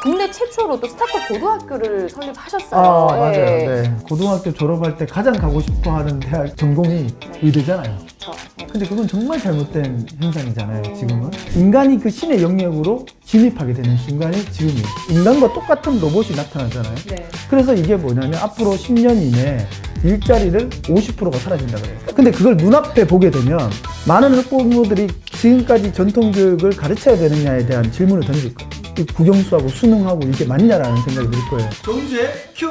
국내 최초로 또 스타트업 고등학교를 설립하셨어요. 맞아요. 네. 고등학교 졸업할 때 가장 가고 싶어하는 대학 전공이 의대잖아요. 그렇죠. 근데 그건 정말 잘못된 현상이잖아요. 지금은 인간이 그 신의 영역으로 진입하게 되는 순간이 지금이에요. 인간과 똑같은 로봇이 나타나잖아요. 네. 그래서 이게 뭐냐면 앞으로 10년 이내에 일자리를 50%가 사라진다 그래요. 근데 그걸 눈앞에 보게 되면 많은 학부모들이 지금까지 전통 교육을 가르쳐야 되느냐에 대한 질문을 던질 거예요. 이 국영수하고 수능하고 이게 맞냐라는 생각이 들 거예요. 정주의 큐!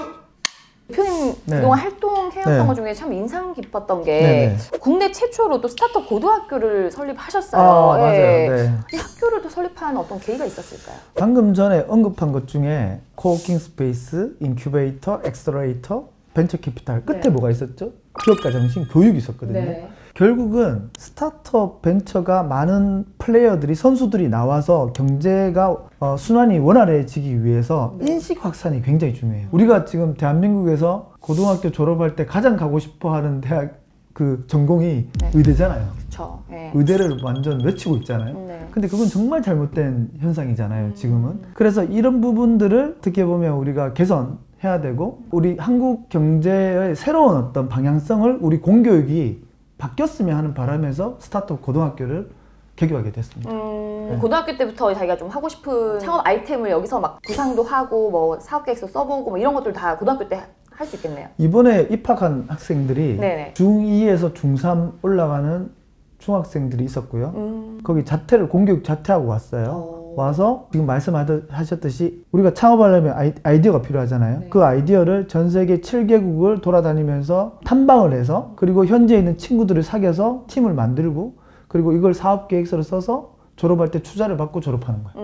대표님 네. 그동안 활동해왔던 네. 것 중에 참 인상 깊었던 게 네네. 국내 최초로 또 스타트업 고등학교를 설립하셨어요. 맞아요. 네. 이 학교를 또 설립한 어떤 계기가 있었을까요? 방금 전에 언급한 것 중에 코워킹 스페이스, 인큐베이터, 엑셀러레이터, 벤처 캐피탈 끝에 네. 뭐가 있었죠? 기업가 정신, 교육이 있었거든요. 네. 결국은 스타트업 벤처가 많은 플레이어들이 선수들이 나와서 경제가 순환이 원활해지기 위해서 인식 확산이 굉장히 중요해요. 우리가 지금 대한민국에서 고등학교 졸업할 때 가장 가고 싶어하는 대학 그 전공이 의대잖아요. 그렇죠. 네. 의대를 완전 외치고 있잖아요. 네. 근데 그건 정말 잘못된 현상이잖아요. 지금은. 그래서 이런 부분들을 어떻게 보면 우리가 개선해야 되고 우리 한국 경제의 새로운 어떤 방향성을 우리 공교육이 바뀌었으면 하는 바람에서 스타트업 고등학교를 개교하게 됐습니다. 네. 고등학교 때부터 자기가 좀 하고 싶은 창업 아이템을 여기서 막 구상도 하고 뭐 사업계획서 써보고 뭐 이런 것들 다 고등학교 때 할 수 있겠네요. 이번에 입학한 학생들이 네네. 중2에서 중3 올라가는 중학생들이 있었고요. 거기 자퇴를 공교육 자퇴하고 왔어요. 와서 지금 말씀하셨듯이 우리가 창업하려면 아이디어가 필요하잖아요. 네. 그 아이디어를 전 세계 7개국을 돌아다니면서 탐방을 해서 그리고 현재 있는 친구들을 사귀어서 팀을 만들고 그리고 이걸 사업 계획서를 써서 졸업할 때 투자를 받고 졸업하는 거예요.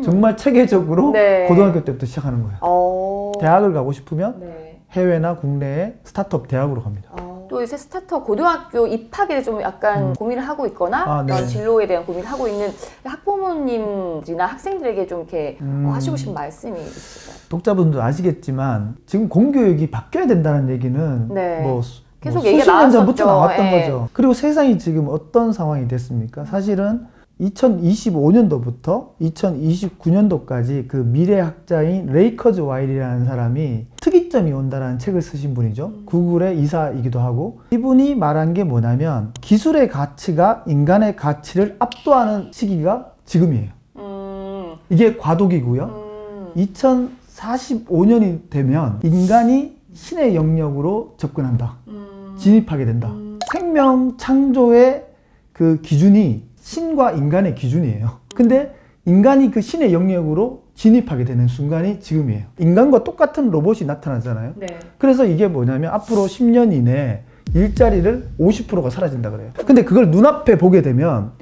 정말 체계적으로 네. 고등학교 때부터 시작하는 거예요. 대학을 가고 싶으면 네. 해외나 국내에 스타트업 대학으로 갑니다. 또 요새 스타트업 고등학교 입학에 대해 좀 약간 고민을 하고 있거나 네. 그런 진로에 대한 고민을 하고 있는 학부모님들이나 학생들에게 좀 이렇게 하시고 싶은 말씀이 있으실까요? 독자분도 아시겠지만 지금 공교육이 바뀌어야 된다는 얘기는 네. 계속 수십 얘기가 년 전부터 나왔었죠. 나왔던 예. 거죠. 그리고 세상이 지금 어떤 상황이 됐습니까? 사실은 2025년도부터 2029년도까지 그 미래학자인 레이 커즈와일이라는 사람이 특이점이 온다라는 책을 쓰신 분이죠. 구글의 이사이기도 하고 이분이 말한 게 뭐냐면 기술의 가치가 인간의 가치를 압도하는 시기가 지금이에요. 이게 과도기고요. 2045년이 되면 인간이 신의 영역으로 접근한다. 진입하게 된다. 생명 창조의 그 기준이 신과 인간의 기준이에요. 근데 인간이 그 신의 영역으로 진입하게 되는 순간이 지금이에요. 인간과 똑같은 로봇이 나타나잖아요. 네. 그래서 이게 뭐냐면 앞으로 10년 이내에 일자리를 50%가 사라진다 그래요. 근데 그걸 눈앞에 보게 되면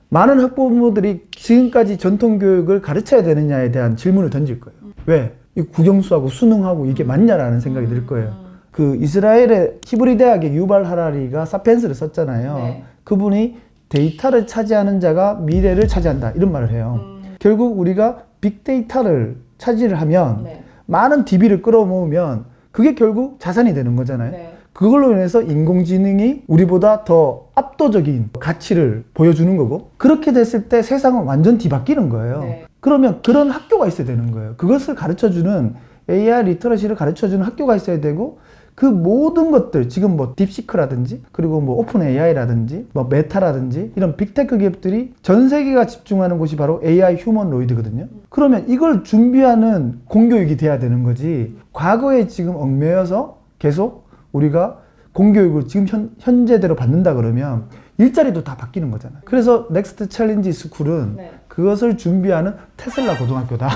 많은 학부모들이 지금까지 전통 교육을 가르쳐야 되느냐에 대한 질문을 던질 거예요. 왜? 이 국영수하고 수능하고 이게 맞냐라는 생각이 들 거예요. 그 이스라엘의 히브리 대학의 유발 하라리가 사피엔스를 썼잖아요. 네. 그분이 데이터를 차지하는 자가 미래를 차지한다 이런 말을 해요. 결국 우리가 빅데이터를 차지를 하면 많은 DB를 끌어모으면 그게 결국 자산이 되는 거잖아요. 네. 그걸로 인해서 인공지능이 우리보다 더 압도적인 가치를 보여주는 거고 그렇게 됐을 때 세상은 완전 뒤바뀌는 거예요. 네. 그러면 그런 학교가 있어야 되는 거예요. 그것을 가르쳐주는 AI 리터러시를 가르쳐주는 학교가 있어야 되고 그 모든 것들 지금 뭐 딥시크라든지 그리고 뭐 오픈 AI라든지 뭐 메타라든지 이런 빅테크 기업들이 전 세계가 집중하는 곳이 바로 AI 휴머노이드거든요. 그러면 이걸 준비하는 공교육이 돼야 되는 거지 과거에 지금 얽매여서 계속 우리가 공교육을 지금 현재대로 받는다 그러면 일자리도 다 바뀌는 거잖아요. 그래서 넥스트 챌린지 스쿨은 그것을 준비하는 테슬라 고등학교다.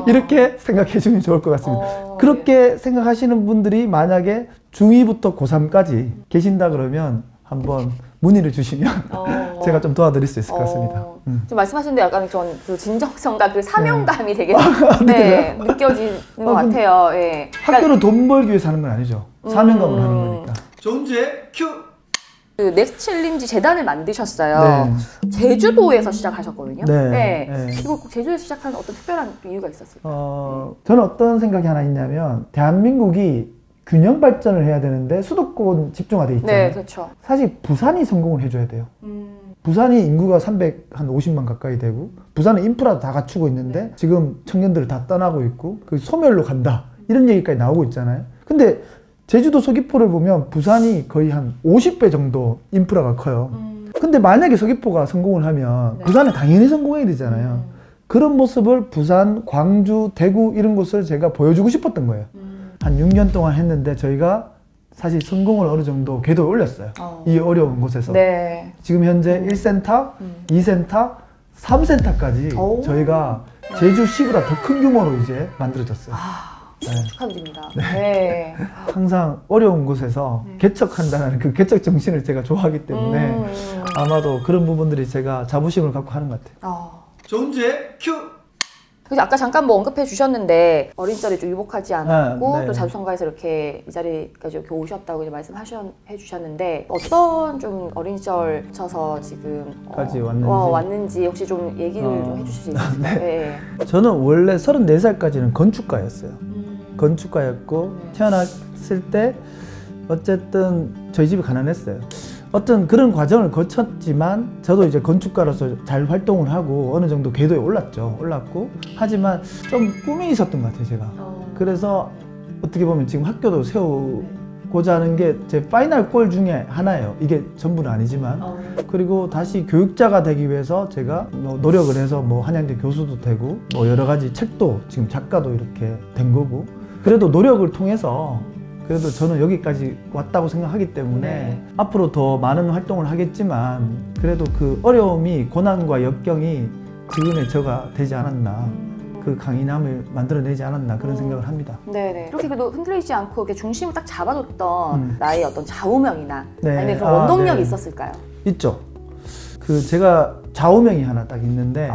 이렇게 생각해 주면 좋을 것 같습니다. 그렇게 생각하시는 분들이 만약에 중2부터 고3까지 계신다 그러면 한번 문의를 주시면 제가 좀 도와드릴 수 있을 것 같습니다. 지금 말씀하시는데 약간 전 그 진정성과 그 사명감이 되게 느껴지는 것 같아요. 예. 학교로 돈 벌기 위해서 하는 건 아니죠. 사명감으로 하는 거니까. 정주의 큐! 그 넥스트 챌린지 재단을 만드셨어요. 제주도에서 시작하셨거든요. 이걸 꼭 제주도에서 시작하는 어떤 특별한 이유가 있었을까요? 저는 어떤 생각이 하나 있냐면 대한민국이 균형 발전을 해야 되는데 수도권 집중화돼 있잖아요. 그렇죠. 사실 부산이 성공을 해줘야 돼요. 부산이 인구가 350만 가까이 되고 부산은 인프라도 다 갖추고 있는데 지금 청년들을 다 떠나고 있고 그 소멸로 간다 이런 얘기까지 나오고 있잖아요. 근데 제주도 서귀포를 보면 부산이 거의 한 50배 정도 인프라가 커요. 근데 만약에 서귀포가 성공을 하면 부산은 당연히 성공해야 되잖아요. 그런 모습을 부산, 광주, 대구 이런 곳을 제가 보여주고 싶었던 거예요. 한 6년 동안 했는데 저희가 사실 성공을 어느 정도 궤도에 올렸어요. 이 어려운 곳에서. 네. 지금 현재 1센터, 2센터, 3센터까지 저희가 제주시보다 더 큰 규모로 이제 만들어졌어요. 네. 축하드립니다. 네. 네. 항상 어려운 곳에서 개척한다는 그 개척 정신을 제가 좋아하기 때문에 아마도 그런 부분들이 제가 자부심을 갖고 하는 것 같아요. 존재 큐! 그래서 아까 잠깐 뭐 언급해 주셨는데 어린 시절에 좀 유복하지 않았고 네. 또 자주성가에서 이렇게 이 자리까지 이렇게 오셨다고 이제 말씀해 주셨는데 어떤 좀 어린 시절 쳐서 지금까지 왔는지 혹시 좀 얘기를 좀 해주실 수 있을까요? 네. 저는 원래 34살까지는 건축가였어요. 건축가였고 태어났을 때 어쨌든 저희 집이 가난했어요. 어떤 그런 과정을 거쳤지만 저도 이제 건축가로서 잘 활동을 하고 어느 정도 궤도에 올랐고 하지만 좀 꿈이 있었던 것 같아요 제가. 그래서 어떻게 보면 지금 학교도 세우고자 하는 게 제 파이널 골 중에 하나예요. 이게 전부는 아니지만. 그리고 다시 교육자가 되기 위해서 제가 뭐 노력을 해서 뭐 한양대 교수도 되고 뭐 여러 가지 책도 지금 작가도 이렇게 된 거고 그래도 노력을 통해서 그래도 저는 여기까지 왔다고 생각하기 때문에 앞으로 더 많은 활동을 하겠지만 그래도 그 어려움이 고난과 역경이 지금의 저가 되지 않았나 그 강인함을 만들어내지 않았나 그런 생각을 합니다. 네네. 이렇게 그래도 흔들리지 않고 이렇게 중심을 딱 잡아줬던 나의 어떤 좌우명이나 네. 아니면 그런 원동력이 있었을까요? 있죠. 그 제가 좌우명이 하나 딱 있는데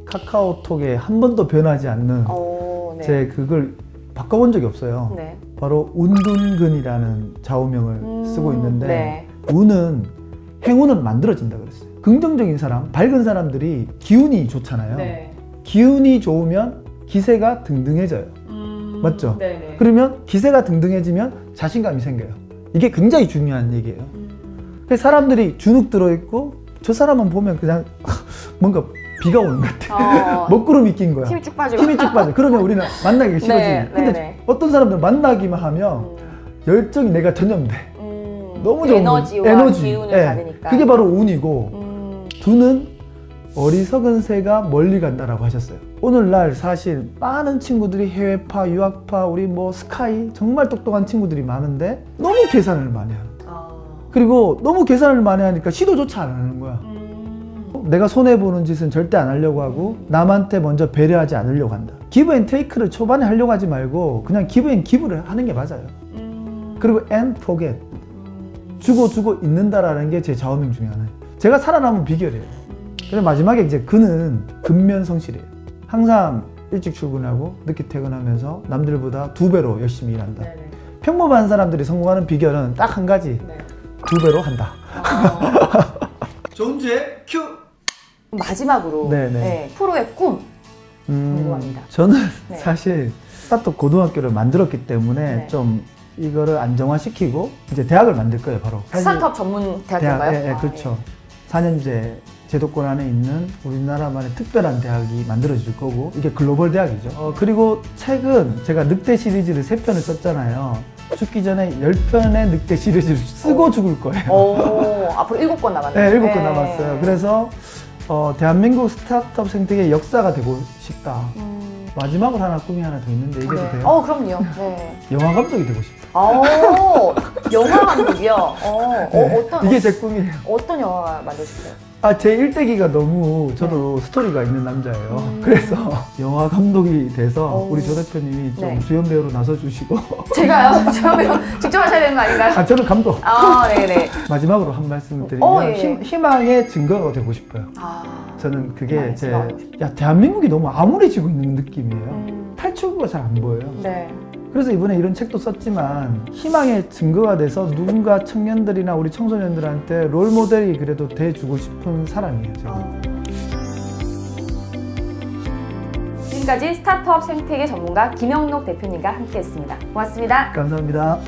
카카오톡에 한 번도 변하지 않는 제 그걸 바꿔본 적이 없어요. 네. 바로 운둔근이라는 좌우명을 쓰고 있는데 운은 행운은 만들어진다 그랬어요. 긍정적인 사람, 밝은 사람들이 기운이 좋잖아요. 기운이 좋으면 기세가 등등해져요. 맞죠? 네네. 그러면 기세가 등등해지면 자신감이 생겨요. 이게 굉장히 중요한 얘기예요. 사람들이 주눅 들어있고 저 사람만 보면 그냥 뭔가 비가 오는 것 같아. 먹구름이 낀 거야. 힘이 쭉 빠지고. 힘이 쭉 빠져. 그러면 우리는 만나기가 싫어지. 근데 어떤 사람들은 만나기만 하면 열정이 내가 전염돼. 너무 좋은 에너지와 기운을 받으니까. 그게 바로 운이고 두는 어리석은 새가 멀리 간다라고 하셨어요. 오늘날 사실 많은 친구들이 해외파, 유학파, 우리 뭐 스카이 정말 똑똑한 친구들이 많은데 너무 계산을 많이 하는 거야. 그리고 너무 계산을 많이 하니까 시도조차 안 하는 거야. 내가 손해보는 짓은 절대 안 하려고 하고 남한테 먼저 배려하지 않으려고 한다. 기브 앤 테이크를 초반에 하려고 하지 말고 그냥 기브 앤 기브를 하는 게 맞아요. 그리고 and forget. 주고 있는다라는 게 제 좌우명 중에 하나예요. 제가 살아남은 비결이에요. 그리고 마지막에 이제 근은 근면성실이에요. 항상 일찍 출근하고 늦게 퇴근하면서 남들보다 2배로 열심히 일한다. 평범한 사람들이 성공하는 비결은 딱 한 가지. 2배로 한다. 존재 큐! 마지막으로 프로의 꿈 궁금합니다. 저는 사실 스타트업 고등학교를 만들었기 때문에 좀 이거를 안정화시키고 이제 대학을 만들 거예요. 바로 스타트업 전문 대학인가요? 네, 그렇죠. 4년제 제도권 안에 있는 우리나라만의 특별한 대학이 만들어질 거고 이게 글로벌 대학이죠. 그리고 책은 제가 늑대 시리즈를 3편을 썼잖아요. 죽기 전에 10편의 늑대 시리즈를 쓰고 죽을 거예요. 앞으로 7권 남았네요. 네, 7권 남았어요. 그래서 대한민국 스타트업 생태계의 역사가 되고 싶다. 마지막으로 꿈이 하나 더 있는데 얘기해도 돼요? 그럼요. 영화 감독이 되고 싶어요. 영화 감독이요? 이게 제 꿈이에요. 어떤 영화 만드실까요? 제 일대기가 너무 저도 스토리가 있는 남자예요. 그래서 영화 감독이 돼서 우리 조 대표님이 좀 주연 배우로 나서주시고. 제가요? 주연 배우 직접 하셔야 되는 거 아닌가요? 저는 감독. 네네. 마지막으로 한 말씀을 드리면 희망의 증거가 되고 싶어요. 저는 그게 대한민국이 너무 암울해지고 있는 느낌이에요. 탈출구가 잘 안 보여요. 그래서 이번에 이런 책도 썼지만 희망의 증거가 돼서 누군가 청년들이나 우리 청소년들한테 롤 모델이 그래도 돼주고 싶은 사람이에요. 제가. 지금까지 스타트업 생태계 전문가 김영록 대표님과 함께했습니다. 고맙습니다. 감사합니다.